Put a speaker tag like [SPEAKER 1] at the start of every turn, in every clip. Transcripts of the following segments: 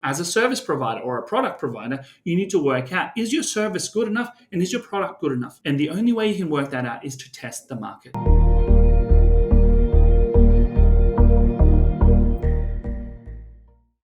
[SPEAKER 1] As a service provider or a product provider, you need to work out, is your service good enough and is your product good enough? And the only way you can work that out is to test the market.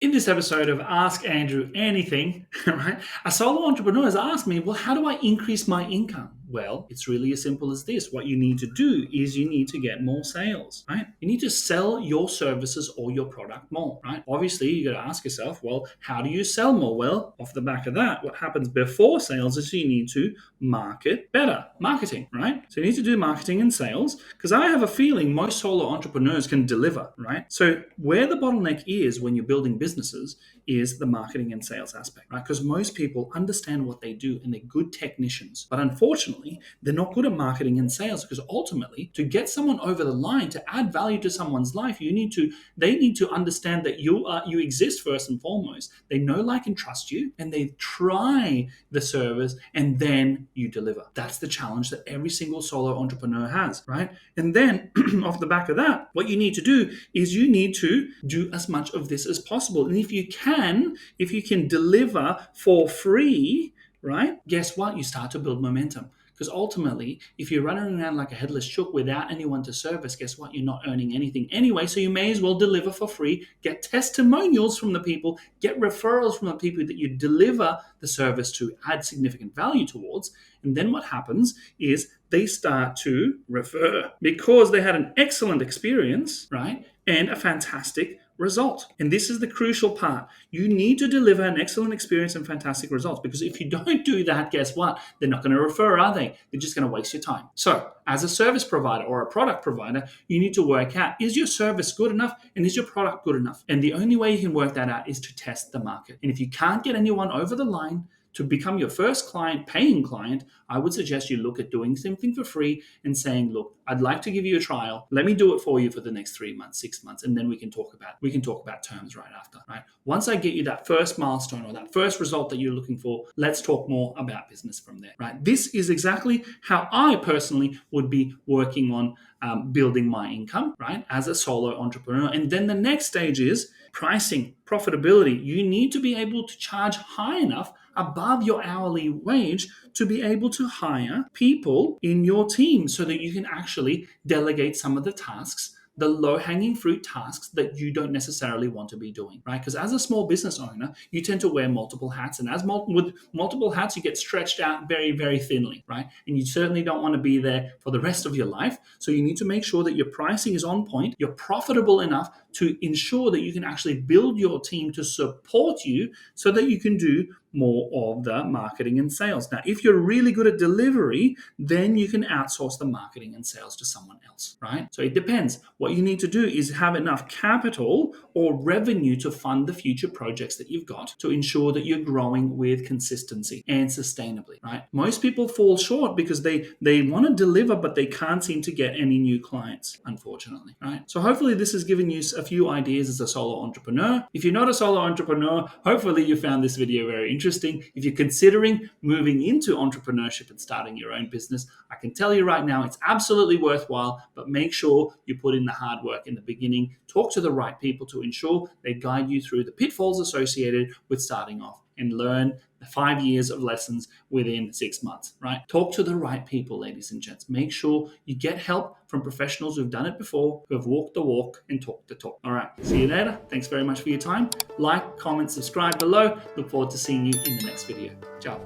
[SPEAKER 1] In this episode of Ask Andrew Anything, right, a solo entrepreneur has asked me, well, how do I increase my income? Well, it's really as simple as this. What you need to do is you need to get more sales, right? You need to sell your services or your product more, right? Obviously, you got to ask yourself, well, how do you sell more? Well, off the back of that, what happens before sales is you need to market better. Marketing, right? So you need to do marketing and sales because I have a feeling most solo entrepreneurs can deliver, right? So where the bottleneck is when you're building businesses is the marketing and sales aspect, right? Because most people understand what they do and they're good technicians. But unfortunately, they're not good at marketing and sales because ultimately, to get someone over the line, to add value to someone's life, they need to understand that you exist first and foremost. They know, like, and trust you, and they try the service, and then you deliver. That's the challenge that every single solo entrepreneur has, right? And then off the back of that, what you need to do is you need to do as much of this as possible. And if you can deliver for free, right? Guess what? You start to build momentum. Because ultimately, if you're running around like a headless chook without anyone to service, guess what? You're not earning anything anyway. So you may as well deliver for free, get testimonials from the people, get referrals from the people that you deliver the service to, add significant value towards. And then what happens is they start to refer because they had an excellent experience, right? And a fantastic result. And this is the crucial part. You need to deliver an excellent experience and fantastic results, because if you don't do that, guess what? They're not going to refer, are they? They're just going to waste your time. So as a service provider or a product provider, you need to work out, is your service good enough and is your product good enough? And the only way you can work that out is to test the market. And if you can't get anyone over the line to become your first client, paying client, I would suggest you look at doing something for free and saying, look, I'd like to give you a trial. Let me do it for you for the next 3 months, 6 months, and then we can talk about terms right after, right? Once I get you that first milestone or that first result that you're looking for, let's talk more about business from there, right? This is exactly how I personally would be working on building my income, right, as a solo entrepreneur. And then the next stage is pricing, profitability. You need to be able to charge high enough above your hourly wage to be able to hire people in your team so that you can actually delegate some of the tasks, the low-hanging fruit tasks that you don't necessarily want to be doing, right? Because as a small business owner, you tend to wear multiple hats, and with multiple hats, you get stretched out very, very thinly, right? And you certainly don't want to be there for the rest of your life. So you need to make sure that your pricing is on point, you're profitable enough to ensure that you can actually build your team to support you so that you can do more of the marketing and sales. Now, if you're really good at delivery, then you can outsource the marketing and sales to someone else, right? So it depends. What you need to do is have enough capital or revenue to fund the future projects that you've got to ensure that you're growing with consistency and sustainably, right? Most people fall short because they want to deliver, but they can't seem to get any new clients, unfortunately, right? So hopefully this has given you a few ideas as a solo entrepreneur. If you're not a solo entrepreneur, hopefully you found this video very interesting. If you're considering moving into entrepreneurship and starting your own business, I can tell you right now, it's absolutely worthwhile, but make sure you put in the hard work in the beginning. Talk to the right people to ensure they guide you through the pitfalls associated with starting off, and learn the 5 years of lessons within 6 months, right? Talk to the right people, ladies and gents. Make sure you get help from professionals who've done it before, who have walked the walk and talked the talk. All right, see you later. Thanks very much for your time. Like, comment, subscribe below. Look forward to seeing you in the next video. Ciao.